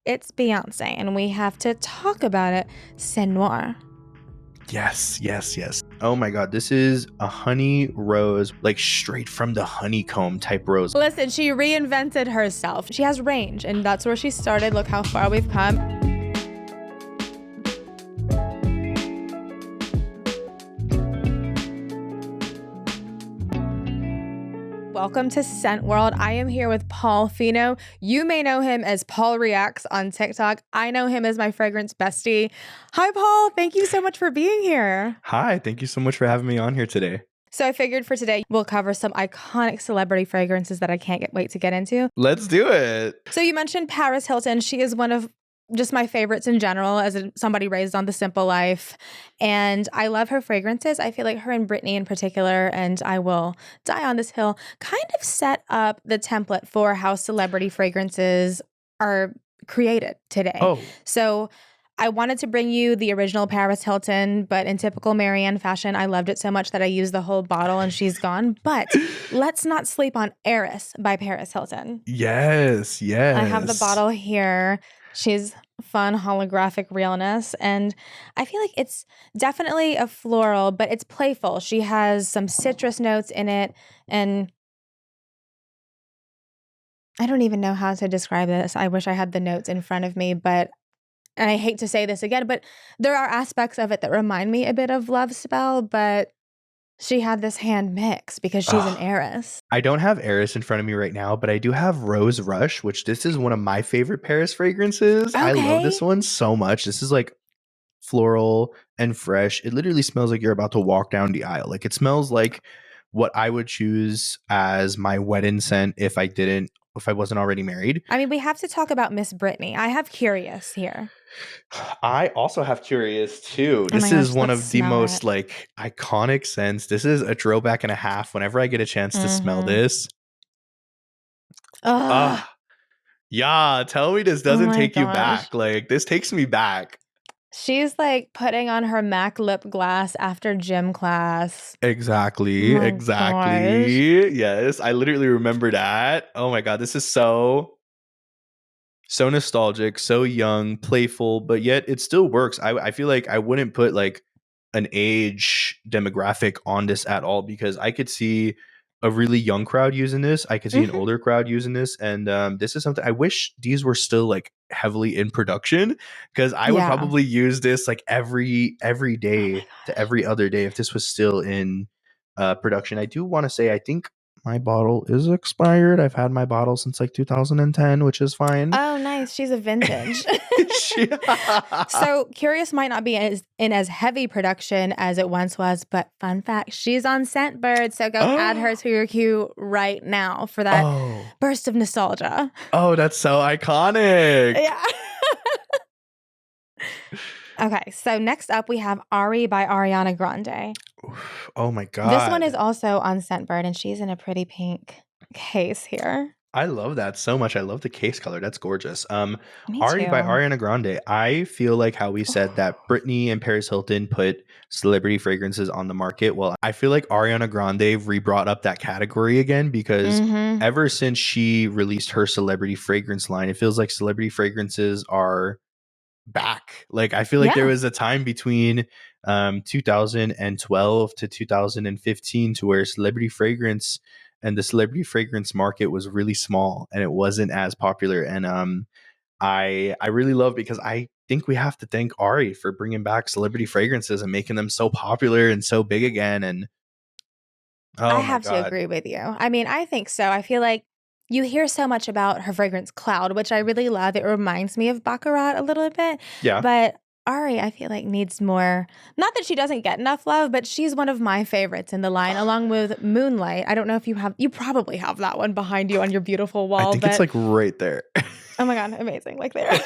it's Beyoncé, and we have to talk about it. C'est Noir. Yes. Oh my God, this is a honey rose, like straight from the honeycomb type rose. Listen, she reinvented herself. She has range, and that's where she started. Look how far we've come. Welcome to Scent World. I am here with Paul Fino. You may know him as Paul Reacts on TikTok. I know him as my fragrance bestie. Hi, Paul. Thank you so much for being here. Hi, thank you so much for having me on here today. So I figured for today, we'll cover some iconic celebrity fragrances that I can't wait to get into. Let's do it. So you mentioned Paris Hilton. She is one of just my favorites in general as somebody raised on the simple life. And I love her fragrances. I feel like her and Britney in particular, and I will die on this hill, kind of set up the template for how celebrity fragrances are created today. Oh. So I wanted to bring you the original Paris Hilton, but in typical Marianne fashion, I loved it so much that I used the whole bottle and she's gone. But let's not sleep on Heiress by Paris Hilton. Yes. I have the bottle here. She's fun holographic realness, and I feel like it's definitely a floral, but it's playful. She has some citrus notes in it, and I don't even know how to describe this. I wish I had the notes in front of me, and I hate to say this again, but there are aspects of it that remind me a bit of Love Spell, but she had this hand mix because she's an heiress. I don't have Heiress in front of me right now, but I do have Rose Rush, which this is one of my favorite Paris fragrances. Okay. I love this one so much. This is like floral and fresh. It literally smells like you're about to walk down the aisle. Like it smells like what I would choose as my wedding scent if I wasn't already married. I mean, we have to talk about Miss Britney. I have Curious here. I also have Curious too. Oh This my is gosh, one let's of the smell most it. like iconic scents. This is a throwback and a half. Whenever I get a chance to smell this. Yeah, tell me this doesn't my take you gosh. back. Like this takes me back. She's like putting on her MAC lip gloss after gym class. Exactly. Oh my Exactly. gosh. Yes, I literally remember that. Oh my God, this is so nostalgic, so young, playful, but yet it still works. I feel like I wouldn't put like an age demographic on this at all because I could see a really young crowd using this. I could see an older crowd using this. And this is something I wish these were still like heavily in production because I would probably use this like every day to every other day if this was still in production. I do want to say, I think my bottle is expired. I've had my bottle since like 2010, which is fine. Oh, nice. She's a vintage. So Curious might not be in as heavy production as it once was, but fun fact, she's on Scentbird. So go add her to your queue right now for that burst of nostalgia. Oh, that's so iconic. Yeah. Okay, so next up we have Ari by Ariana Grande. Oh my God. This one is also on Scentbird, and she's in a pretty pink case here. I love that so much. I love the case color. That's gorgeous. Me Ari too. by Ariana Grande. I feel like how we said that Britney and Paris Hilton put celebrity fragrances on the market. Well, I feel like Ariana Grande re-brought up that category again because ever since she released her celebrity fragrance line, it feels like celebrity fragrances are back. Like I feel like there was a time between 2012 to 2015 to where celebrity fragrance and the celebrity fragrance market was really small and it wasn't as popular. And I really love because I think we have to thank Ari for bringing back celebrity fragrances and making them so popular and so big again. And I have to agree with you. I mean, I think so. I feel like you hear so much about her fragrance Cloud, which I really love. It reminds me of Baccarat a little bit. Yeah. But Ari, I feel like needs more. Not that she doesn't get enough love, but she's one of my favorites in the line, along with Moonlight. I don't know if you probably have that one behind you on your beautiful wall. I think it's like right there. Oh my God, amazing. Like there.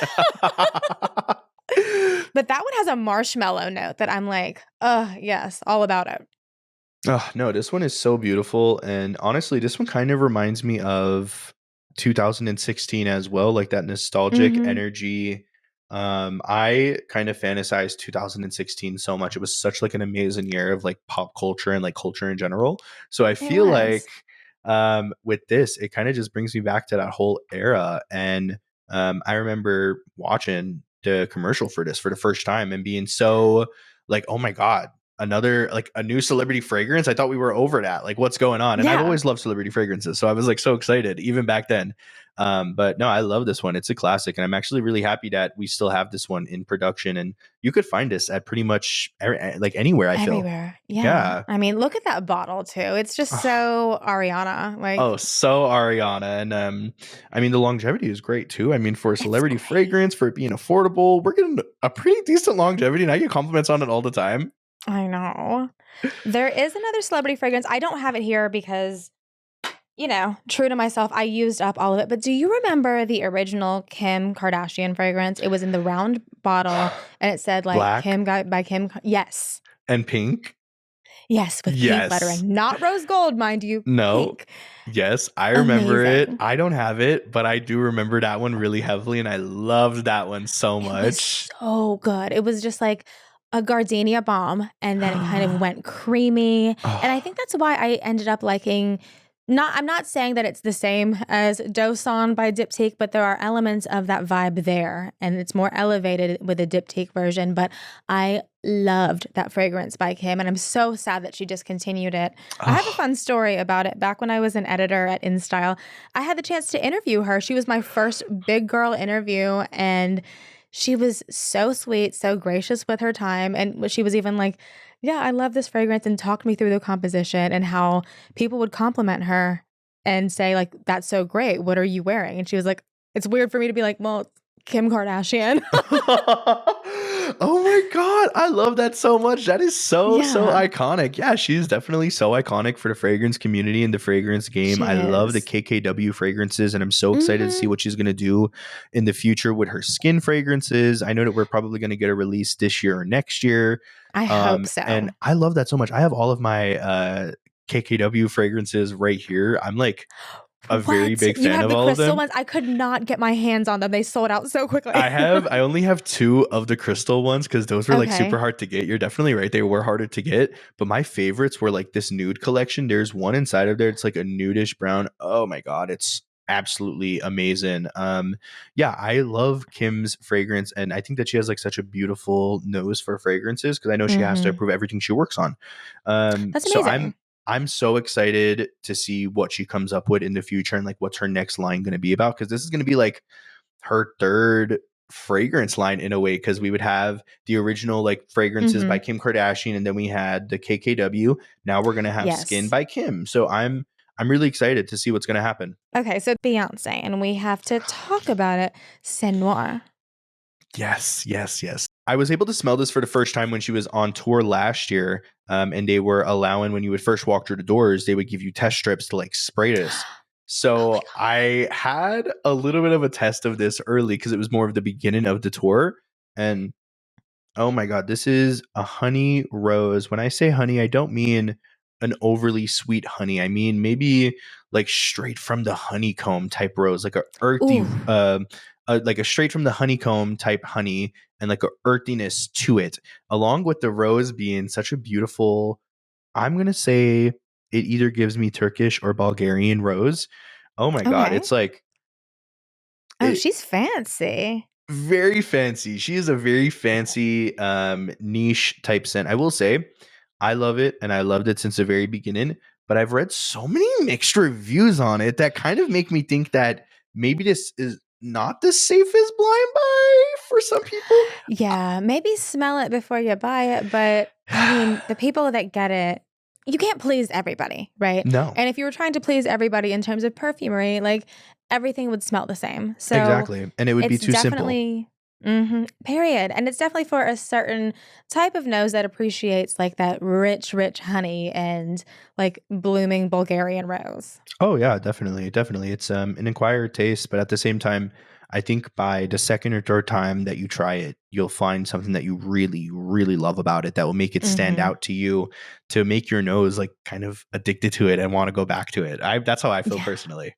But that one has a marshmallow note that I'm like, yes, all about it. Oh, no, this one is so beautiful. And honestly, this one kind of reminds me of 2016 as well, like that nostalgic energy. I kind of fantasized 2016 so much. It was such like an amazing year of like pop culture and like culture in general. So I feel like with this, it kind of just brings me back to that whole era. And I remember watching the commercial for this for the first time and being so like, oh my God, another like a new celebrity fragrance. I thought we were over that. Like, what's going on? And I've Yeah. always loved celebrity fragrances. So I was like so excited even back then. But no, I love this one. It's a classic. And I'm actually really happy that we still have this one in production. And you could find this at pretty much like anywhere, I feel. Everywhere. Yeah. Yeah. I mean, look at that bottle too. It's just so Ariana. Oh, Like, so Ariana. And I mean the longevity is great too. I mean, for a it's celebrity great. fragrance, for it being affordable, we're getting a pretty decent longevity, and I get compliments on it all the time. I know. There is another celebrity fragrance. I don't have it here because, true to myself, I used up all of it. But do you remember the original Kim Kardashian fragrance? It was in the round bottle and it said like Black Kim got by Kim. Yes. and pink. Yes, with pink Yes. lettering. Not rose gold, mind you. No. Pink. Yes, I remember it. Amazing. I don't have it, but I do remember that one really heavily, and I loved that one so It was much. so good. It was just like a gardenia bomb, and then it kind of went creamy. And I Oh, think that's why I ended up liking I'm not saying that it's the same as Dosan by Diptyque, but there are elements of that vibe there, and it's more elevated with the Diptyque version. But I loved that fragrance by Kim, and I'm so sad that she discontinued it. I have a oh, fun story about it. Back when I was an editor at InStyle, I had the chance to interview her. She was my first big girl interview, and she was so sweet, so gracious with her time. And she was even like, yeah, I love this fragrance, and talked me through the composition and how people would compliment her and say, like, that's so great. What are you wearing? And she was like, it's weird for me to be like, well, it's Kim Kardashian. oh my God. I love that so much. That is so Yeah, iconic. Yeah, she's definitely so iconic for the fragrance community and the fragrance game. she I love the is. KKW fragrances, and I'm so excited to see Hmm. what she's going to do in the future with her skin fragrances. I know that we're probably going to get a release this year or next year. I hope And so. I love that so much. I have all of my KKW fragrances right here. I'm like a very What? big You fan have of the all of crystal them. ones? I could not get my hands on them. They sold out so quickly. I only have two of the crystal ones because those were like super Okay. hard to get. You're definitely right. They were harder to get. But my favorites were like this nude collection. There's one inside of there. It's like a nudish brown. Oh my God. It's absolutely amazing. Yeah, I love Kim's fragrance, and I think that she has like such a beautiful nose for fragrances because I know she has to Hmm. approve everything she works on. That's So amazing. I'm so excited to see what she comes up with in the future and like what's her next line going to be about, because this is going to be like her third fragrance line in a way, because we would have the original like fragrances by Hmm. Kim Kardashian, and then we had the KKW. Now we're going to have skin Yes. by Kim. So I'm really excited to see what's going to happen. Okay, so Beyonce, and we have to talk about it. C'est Noir. Yes, yes, yes. I was able to smell this for the first time when she was on tour last year. And they were allowing, when you would first walk through the doors, they would give you test strips to like spray this. Oh my So God. I had a little bit of a test of this early because it was more of the beginning of the tour. And oh my God, this is a honey rose. When I say honey, I don't mean an overly sweet honey. I mean maybe like straight from the honeycomb type rose, like a earthy, Ooh, like a straight from the honeycomb type honey, and like a earthiness to it, along with the rose being such a beautiful. I'm gonna say it either gives me Turkish or Bulgarian rose. Oh my God, okay. it's like Oh, it. she's fancy. Very fancy. She is a very fancy niche type scent. I will say I love it, and I loved it since the very beginning, but I've read so many mixed reviews on it that kind of make me think that maybe this is not the safest blind buy for some people. Yeah, maybe smell it before you buy it, but I mean, the people that get it, you can't please everybody, right? No, And if you were trying to please everybody in terms of perfumery, like everything would smell the same. So exactly. And it would be it's too simple. definitely, period. And it's definitely for a certain type of nose that appreciates like that rich, rich honey and like blooming Bulgarian rose. Oh yeah, definitely, definitely. It's an acquired taste, but at the same time, I think by the second or third time that you try it, you'll find something that you really, really love about it that will make it stand Hmm. out to you, to make your nose like kind of addicted to it and want to go back to it. I That's how I feel Yeah. personally.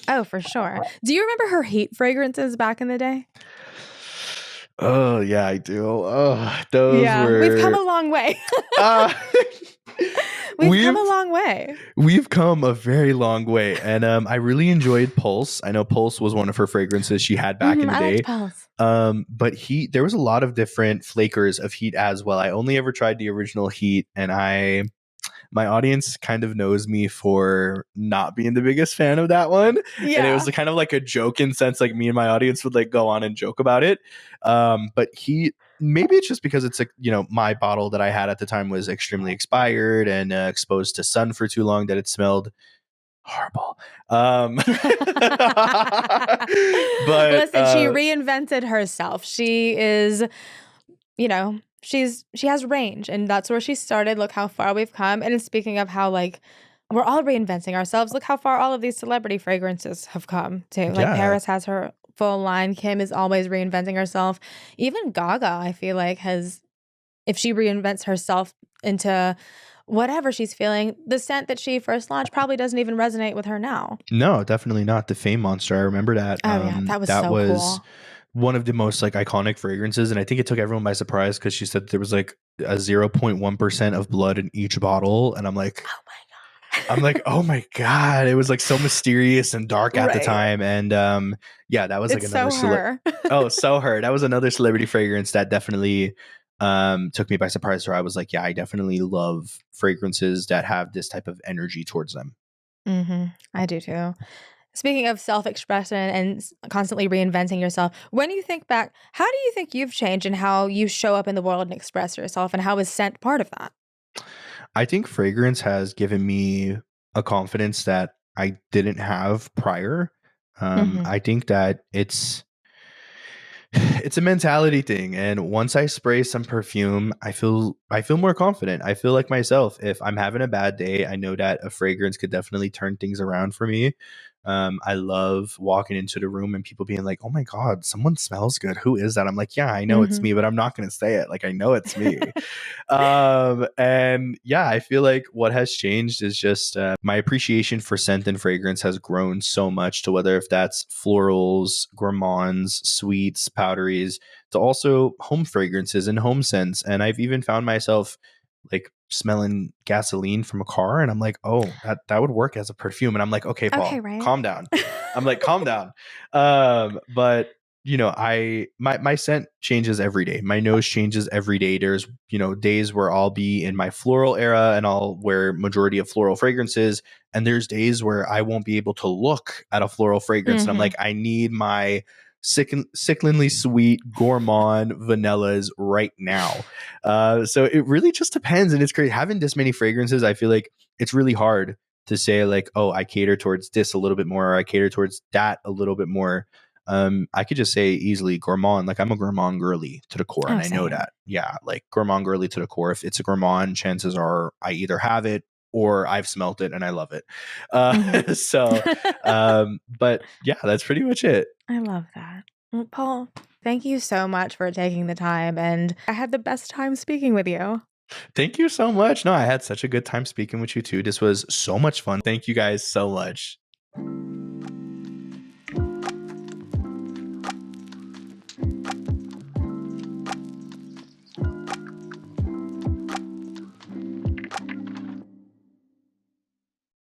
Oh, for sure. Do you remember her heat fragrances back in the day? Oh yeah, I do. Oh, those Yeah, we've come were a long way. uh We've come we've a long way. we've come a very long way. And I really enjoyed Pulse. I know Pulse was one of her fragrances she had back in the I liked day. Pulse. But Heat, there was a lot of different flakers of Heat as well. I only ever tried the original Heat, and my audience kind of knows me for not being the biggest fan of that one. And it Yeah. was kind of like a joke in sense, like me and my audience would like go on and joke about it. But he, maybe it's just because it's like, my bottle that I had at the time was extremely expired and exposed to sun for too long that it smelled horrible. But Listen, she reinvented herself. She is, she has range, and that's where she started. Look how far we've come. And speaking of how like we're all reinventing ourselves, look how far all of these celebrity fragrances have come too. Like yeah, Paris has her full line. Kim is always reinventing herself. Even Gaga, I feel like, has, if she reinvents herself into whatever she's feeling, the scent that she first launched probably doesn't even resonate with her now. no, definitely not the Fame Monster. I remember that. Oh yeah, that was That so was cool. one of the most like iconic fragrances, and I think it took everyone by surprise because she said there was like a 0.1% of blood in each bottle, and Oh I'm my like, god. oh my god, it was like so mysterious and dark at the Right. time, and yeah, that was like It's another so her. oh, so her, that was another celebrity fragrance that definitely took me by surprise. Where I was like, yeah, I definitely love fragrances that have this type of energy towards them. I do too. Speaking of self-expression and constantly reinventing yourself, when you think back, how do you think you've changed in how you show up in the world and express yourself, and how is scent part of that? I think fragrance has given me a confidence that I didn't have prior. Mhm. I think that it's a mentality thing, and once I spray some perfume, I feel more confident. I feel like myself. If I'm having a bad day, I know that a fragrance could definitely turn things around for me. I love walking into the room and people being like, "Oh my god, someone smells good. Who is that?" I'm like, "Yeah, I know it's Mhm. me, but I'm not going to say it. Like I know it's me." And yeah, I feel like what has changed is just my appreciation for scent and fragrance has grown so much to whether if that's florals, gourmands, sweets, powderies, to also home fragrances and home scents. And I've even found myself like smelling gasoline from a car, and I'm like, oh, that would work as a perfume. And I'm like, okay, Okay, Paul, right? calm down. I'm like, calm down. But my scent changes every day. My nose changes every day. There's, days where I'll be in my floral era and I'll wear majority of floral fragrances. And there's days where I won't be able to look at a floral fragrance. And I'm Mhm. like, I need my sickeningly sweet gourmand vanillas right now. So it really just depends. And it's great having this many fragrances. I feel like it's really hard to say like, oh, I cater towards this a little bit more, or I cater towards that a little bit more. I could just say easily gourmand. Like I'm a gourmand girly to the core, and Oh, I know same. that. Yeah, like gourmand girly to the core. If it's a gourmand, chances are I either have it or I've smelt it and I love it. Mhm. So, but yeah, that's pretty much it. I love that. Well, Paul, thank you so much for taking the time, and I had the best time speaking with you. Thank you so much. No, I had such a good time speaking with you too. This was so much fun. Thank you guys so much.